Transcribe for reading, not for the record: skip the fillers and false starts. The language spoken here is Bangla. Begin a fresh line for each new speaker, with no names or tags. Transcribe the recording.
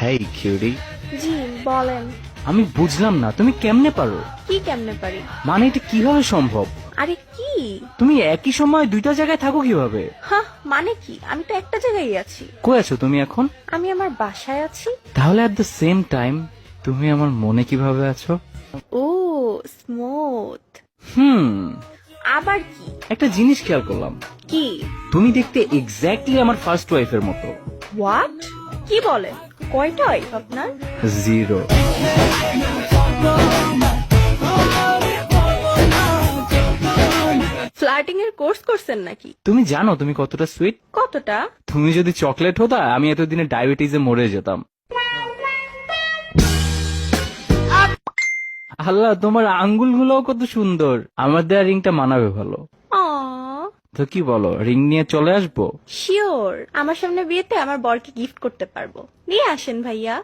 হেই কিউরি,
জি বলেন।
আমি বুঝলাম না তুমি কেমনে পারো,
কি কেমনে পারি?
মানে এটা কিভাবে সম্ভব?
আরে কি?
তুমি একই সময় দুইটা জায়গায় থাকো কিভাবে?
হ্যাঁ মানে কি, আমি তো একটা জায়গায় আছি।
কই আছো তুমি এখন?
আমি আমার বাসায় আছি।
তাহলে এট দ্য সেম টাইম তুমি আমার মনে কিভাবে আছো?
ও স্মুথ।
হুম,
আবার কি?
একটা জিনিস খেয়াল করলাম,
কি?
তুমি দেখতে এক্স্যাক্টলি আমার ফার্স্ট ওয়াইফের মতো।
হোয়াট? কি বলেন? কয়টা ওয়াইফ আপনার?
জিরো।
ফ্লার্টিং এর কোর্স করছেন নাকি?
তুমি জানো তুমি কতটা সুইট?
কতটা?
তুমি যদি চকলেট হতা আমি এতদিনে ডায়াবেটিসে মরে যেতাম। আল্লাহ, তোমার আঙ্গুলগুলোও কত সুন্দর, আমার দেয়া রিংটা মানাবে ভালো।
আ
তো কি বলো, রিং নিয়ে চলে আসবো?
শিওর, আমার সামনে বিয়েতে আমার বরকে গিফট করতে পারবো। নিয়ে আসেন ভাইয়া।